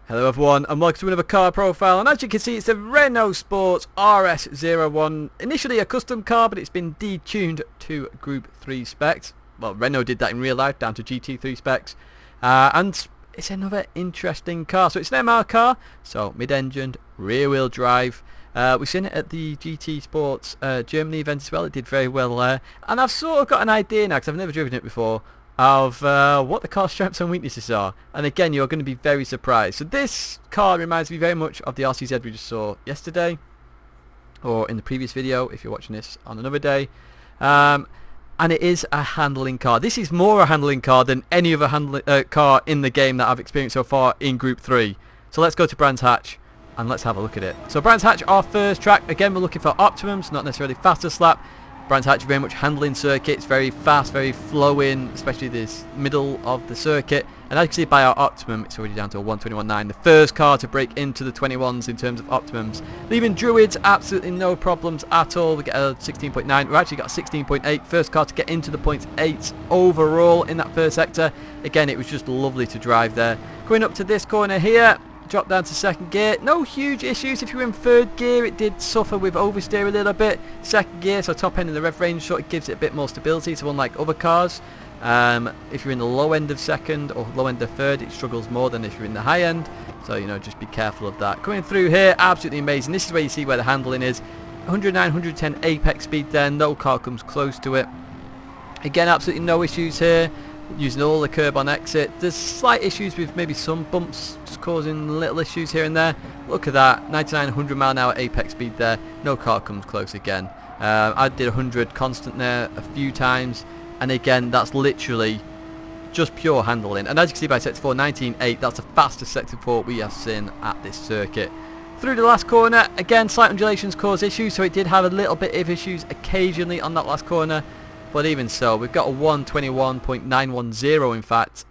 Hello everyone and welcome to another car profile, and as you can see it's the Renault Sport R.S.01. Initially a custom car, but it's been detuned to Group 3 specs. Well, Renault did that in real life down to GT3 specs, and it's another interesting car. So it's an MR car, so mid-engined, rear-wheel drive. We've seen it at the GT Sports Germany event as well. It did very well there, and I've sort of got an idea now, because I've never driven it before, of what the car's strengths and weaknesses are. And again, you're going to be very surprised. So this car reminds me very much of the RCZ we just saw yesterday, or in the previous video if you're watching this on another day. And it is a handling car. This is more a handling car than any other car in the game that I've experienced so far in Group 3. So let's go to Brands Hatch and let's have a look at it. So Brands Hatch, our first track. Again, we're looking for optimums, not necessarily fastest lap. Brands Hatch very much handling circuit. It's very fast, very flowing, especially this middle of the circuit. And as you can see by our optimum, it's already down to a 121.9. The first car to break into the 21s in terms of optimums. Leaving Druids, absolutely no problems at all. We get a 16.9. We've actually got a 16.8. First car to get into the 0.8 overall in that first sector. Again, it was just lovely to drive there. Going up to this corner here, drop down to second gear. No huge issues. If you're in third gear, it did suffer with oversteer a little bit. Second gear, so top end of the rev range, sort of gives it a bit more stability, so unlike other cars. If you're in the low end of second or low end of third, it struggles more than if you're in the high end, so you know, just be careful of that. Coming through here, absolutely amazing. This is where you see where the handling is. 109, 110 apex speed there, no car comes close to it. Again, absolutely no issues here. Using all the curb on exit. There's slight issues with maybe some bumps just causing little issues here and there. Look at that, 99, 100 mile an hour apex speed there. No car comes close again. I did 100 constant there a few times, and again that's literally just pure handling. And as you can see by sector 4, 19.8, that's the fastest sector 4 we have seen at this circuit. Through the last corner, again slight undulations cause issues, so it did have a little bit of issues occasionally on that last corner. But even so, we've got a 121.910 in fact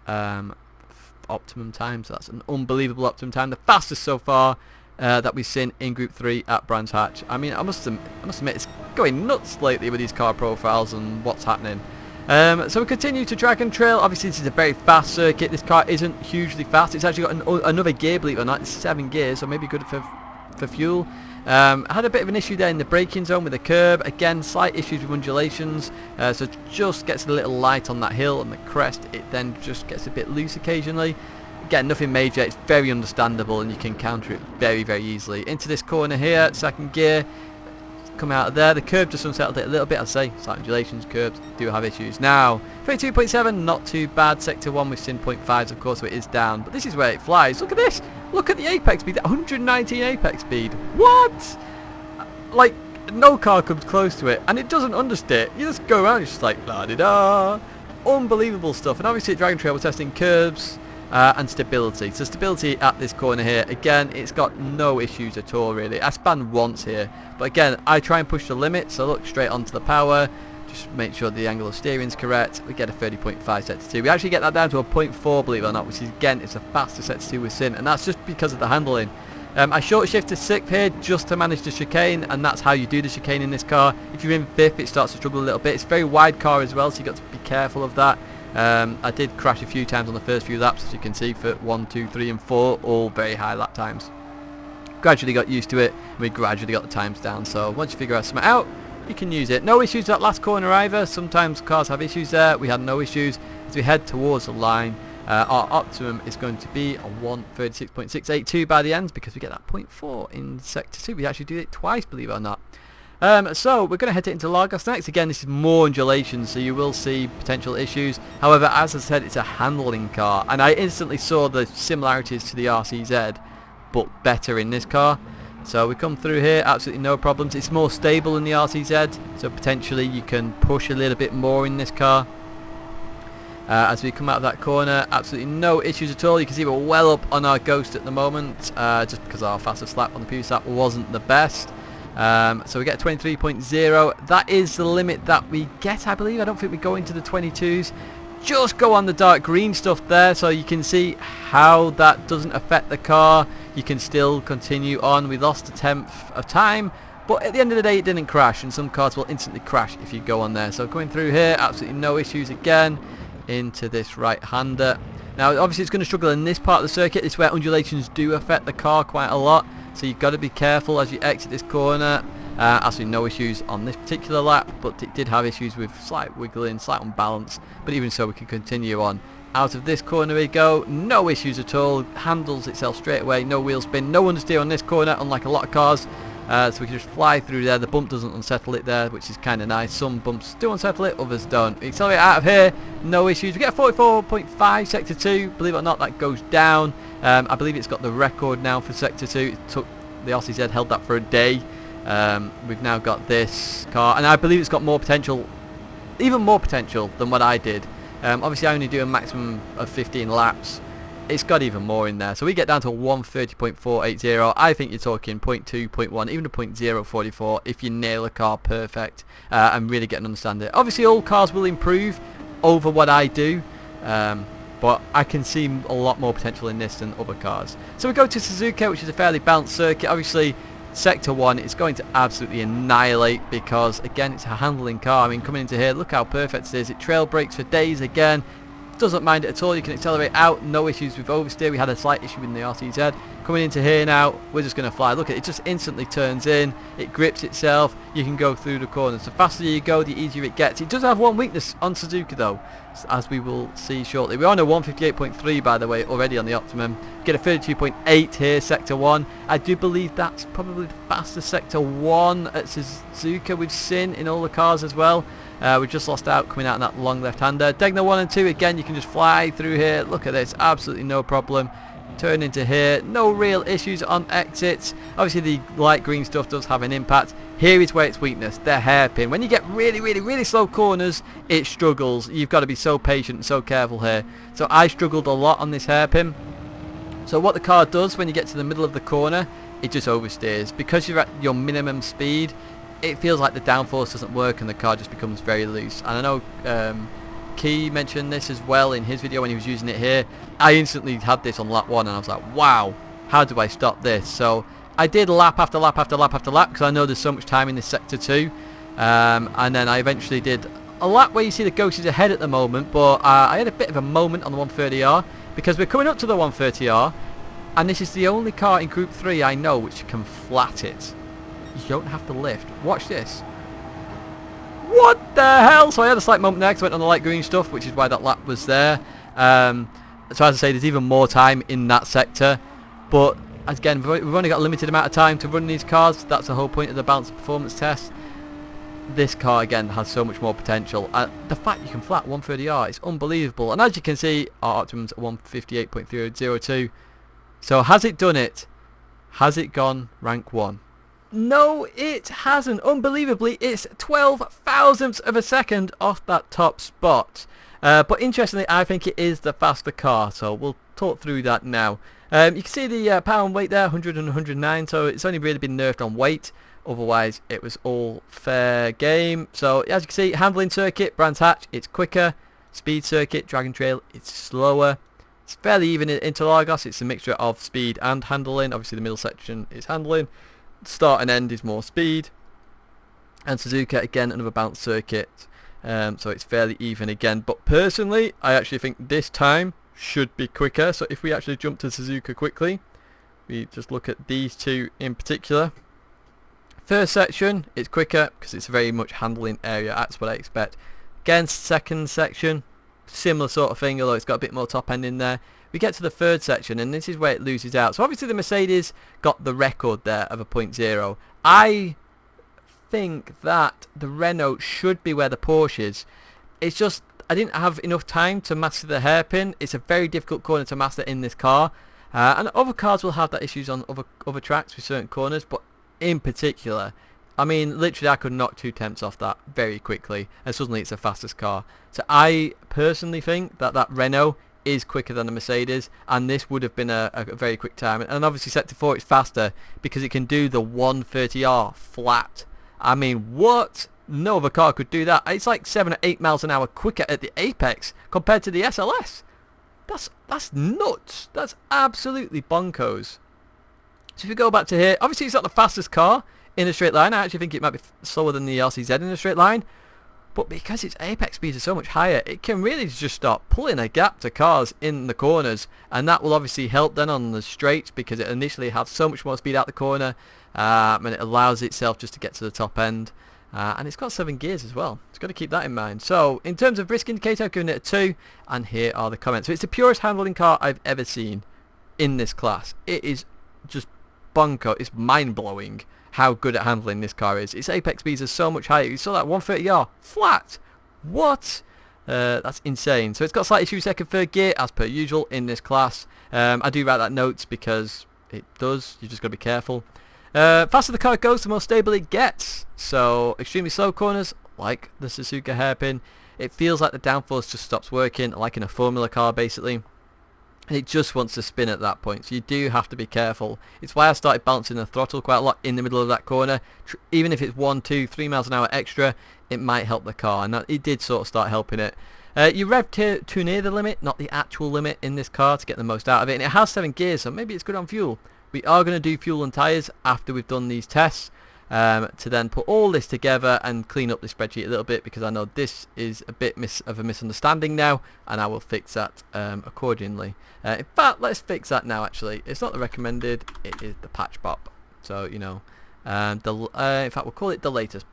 optimum time, so that's an unbelievable optimum time, the fastest so far that we've seen in Group 3 at Brands Hatch. I mean, I must admit it's going nuts lately with these car profiles and what's happening. So we continue to drag and trail. Obviously this is a very fast circuit. This car isn't hugely fast. It's actually got another gear, believe it or not. It's 7 gears, so maybe good for fuel. I had a bit of an issue there in the braking zone with the curb. Again, slight issues with undulations, so it just gets a little light on that hill and the crest. It then just gets a bit loose occasionally. Again, nothing major. It's very understandable and you can counter it very, very easily. Into this corner here, second gear. Come out of there. The curb just unsettled it a little bit. I'd say slight undulations, curbs do have issues. Now 22.7, not too bad. Sector 1 we've seen 0.5s of course, so it is down, but this is where it flies. Look at this, look at the apex speed, 119 apex speed. What? Like, no car comes close to it, and it doesn't understeer. You just go around, it's just like la di da. Unbelievable stuff. And obviously at Dragon Trail we're testing curbs and stability. So stability at this corner here, again it's got no issues at all really. I spanned once here, but again I try and push the limit, so look straight onto the power, just make sure the angle of steering is correct. We get a 30.5 sector 2. We actually get that down to a 0.4, believe it or not, which is again it's the fastest sector 2 we've seen, and that's just because of the handling. I short shift to 6th here just to manage the chicane, and that's how you do the chicane in this car. If you're in 5th it starts to struggle a little bit. It's a very wide car as well, so you've got to be careful of that. I did crash a few times on the first few laps, as you can see, for 1, 2, 3 and 4, all very high lap times. Gradually got used to it, and we gradually got the times down, so once you figure something out, you can use it. No issues at that last corner either. Sometimes cars have issues there. We had no issues. As we head towards the line, our optimum is going to be a 136.682 by the end, because we get that 0.4 in sector 2. We actually do it twice, believe it or not. So we're going to head into Lagos next. Again, this is more undulations, so you will see potential issues. However, as I said, it's a handling car, and I instantly saw the similarities to the RCZ, but better in this car. So we come through here, absolutely no problems. It's more stable than the RCZ, so potentially you can push a little bit more in this car. As we come out of that corner, absolutely no issues at all. You can see we're well up on our Ghost at the moment, just because our fastest lap on the previous lap wasn't the best. So we get 23.0. That is the limit that we get, I believe. I don't think we go into the 22s. Just go on the dark green stuff there, so you can see how that doesn't affect the car. You can still continue on. We lost a 10th of time, but at the end of the day it didn't crash, and some cars will instantly crash if you go on there. So going through here, absolutely no issues again. Into this right hander. Now obviously it's going to struggle in this part of the circuit. This is where undulations do affect the car quite a lot, so you've got to be careful as you exit this corner. Actually no issues on this particular lap, but it did have issues with slight wiggling, slight unbalance, but even so we can continue on. Out of this corner we go, no issues at all, handles itself straight away, no wheel spin, no understeer on this corner unlike a lot of cars. So we can just fly through there. The bump doesn't unsettle it there, which is kind of nice. Some bumps do unsettle it, others don't. We accelerate out of here, no issues. We get a 44.5 sector 2, believe it or not that goes down. I believe it's got the record now for sector 2. It took the RCZ, held that for a day. We've now got this car, and I believe it's got more potential, even more potential than what I did. Obviously I only do a maximum of 15 laps. It's got even more in there, so we get down to 130.480. I think you're talking 0.2, 0.1, even a 0.044 if you nail a car perfect and really get and understand it. Obviously all cars will improve over what I do, but I can see a lot more potential in this than other cars. So we go to Suzuka, which is a fairly balanced circuit. Obviously Sector 1 is going to absolutely annihilate because again it's a handling car. I mean, coming into here, look how perfect it is. It trail brakes for days again, doesn't mind it at all. You can accelerate out, no issues with oversteer. We had a slight issue in the RCZ. Coming into here now, we're just going to fly. Look at it, just instantly turns in, it grips itself, you can go through the corners. The faster you go, the easier it gets. It does have one weakness on Suzuka though, as we will see shortly. We're on a 158.3 by the way already on the Optimum. Get a 32.8 here, Sector 1. I do believe that's probably the fastest Sector 1 at Suzuka we've seen in all the cars as well. We just lost out coming out in that long left-hander. Tidgney 1 and 2, again you can just fly through here. Look at this, absolutely no problem. Turn into here, no real issues on exits. Obviously the light green stuff does have an impact. Here is where its weakness, the hairpin. When you get really slow corners, it struggles. You've got to be so patient and so careful here. So I struggled a lot on this hairpin. So what the car does when you get to the middle of the corner, it just oversteers. Because you're at your minimum speed, it feels like the downforce doesn't work and the car just becomes very loose. And I know Key mentioned this as well in his video when he was using it here. I instantly had this on lap 1 and I was like, wow, how do I stop this? So I did lap after lap after lap after lap because I know there's so much time in this Sector 2. And then I eventually did a lap where you see the Ghost is ahead at the moment, but I had a bit of a moment on the 130R because we're coming up to the 130R and this is the only car in Group 3 I know which can flat it. You don't have to lift. Watch this. What the hell? So I had a slight moment there because I went on the light green stuff, which is why that lap was there. So as I say, there's even more time in that sector. But again, we've only got a limited amount of time to run these cars. That's the whole point of the balanced performance test. This car again has so much more potential. The fact you can flat 130R is unbelievable. And as you can see, our Optimum's at 158.002. So has it done it? Has it gone rank 1? No, it hasn't. Unbelievably, it's 12 thousandths of a second off that top spot. But interestingly, I think it is the faster car, so we'll talk through that now. You can see the power and weight there, 100 and 109, so it's only really been nerfed on weight. Otherwise, it was all fair game. So as you can see, handling circuit, Brands Hatch, it's quicker. Speed circuit, Dragon Trail, it's slower. It's fairly even in Interlagos. It's a mixture of speed and handling. Obviously, the middle section is handling. Start and end is more speed. And Suzuka, again, another balanced circuit. So it's fairly even again. But personally, I actually think this time should be quicker. So if we actually jump to Suzuka quickly, we just look at these two in particular. First section, it's quicker because it's a very much handling area. That's what I expect. Again, second section, similar sort of thing, although it's got a bit more top end in there. We get to the third section and this is where it loses out. So obviously the Mercedes got the record there of a 0.0. I think that the Renault should be where the Porsche is. It's just I didn't have enough time to master the hairpin. It's a very difficult corner to master in this car. And other cars will have that issues on other tracks with certain corners, but in particular, I mean, literally I could knock 2 tenths off that very quickly and suddenly it's the fastest car. So I personally think that that Renault is quicker than the Mercedes, and this would have been a very quick time. And obviously Sector 4 is faster because it can do the 130R flat. I mean, what? No other car could do that. It's like 7 or 8 miles an hour quicker at the apex compared to the SLS. That's nuts. That's absolutely bonkers. So if we go back to here, obviously it's not the fastest car in a straight line. I actually think it might be slower than the LCZ in a straight line. but because its apex speeds are so much higher, it can really just start pulling a gap to cars in the corners, and that will obviously help then on the straights because it initially has so much more speed out the corner, and it allows itself just to get to the top end. And it's got 7 gears as well. It's got to keep that in mind. So in terms of risk indicator, I've given it a 2, and here are the comments. So it's the purest handling car I've ever seen in this class. It is just bunker. It's mind-blowing how good at handling this car is. Its apex speeds are so much higher. You saw that 130R flat. What? That's insane. So it's got slightly 2-second third gear as per usual in this class. I do write that notes because it does. You just got to be careful. Faster the car goes, the more stable it gets. So extremely slow corners, like the Suzuka hairpin, it feels like the downforce just stops working, like in a Formula car basically. And it just wants to spin at that point, so you do have to be careful. It's why I started balancing the throttle quite a lot in the middle of that corner. Even if it's 1, 2, 3 miles an hour extra, it might help the car, and it did sort of start helping it. You rev too near the limit, not the actual limit in this car, to get the most out of it. And it has 7 gears, so maybe it's good on fuel. We are going to do fuel and tyres after we've done these tests, to then put all this together and clean up the spreadsheet a little bit, because I know this is a bit of a misunderstanding now, and I will fix that accordingly. In fact, let's fix that now actually. It's not the recommended, it is the patch BoP. So, you know, in fact we'll call it the latest.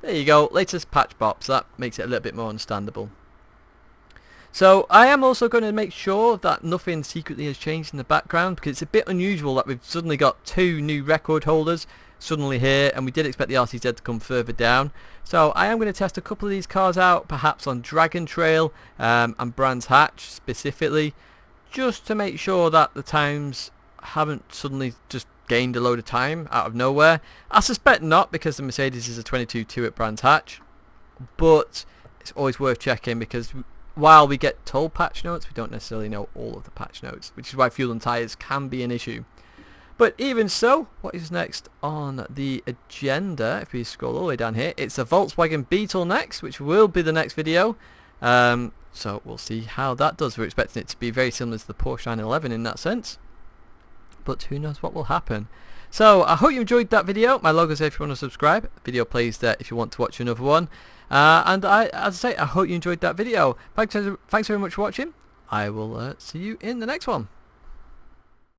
There you go, latest patch BoP, so that makes it a little bit more understandable. So I am also going to make sure that nothing secretly has changed in the background, because it's a bit unusual that we've suddenly got 2 new record holders suddenly here, and we did expect the RCZ to come further down. So I am going to test a couple of these cars out, perhaps on Dragon Trail and Brands Hatch specifically, just to make sure that the times haven't suddenly just gained a load of time out of nowhere. I suspect not, because the Mercedes is a 22.2 at Brands Hatch, but it's always worth checking, because while we get told patch notes, we don't necessarily know all of the patch notes, which is why fuel and tyres can be an issue. But even so, what is next on the agenda? If we scroll all the way down here, it's a Volkswagen Beetle next, which will be the next video. So we'll see how that does. We're expecting it to be very similar to the Porsche 911 in that sense, but who knows what will happen. So I hope you enjoyed that video. My logo's there if you want to subscribe. The video plays there if you want to watch another one. And as I say, I hope you enjoyed that video. Thanks very much for watching. I will see you in the next one.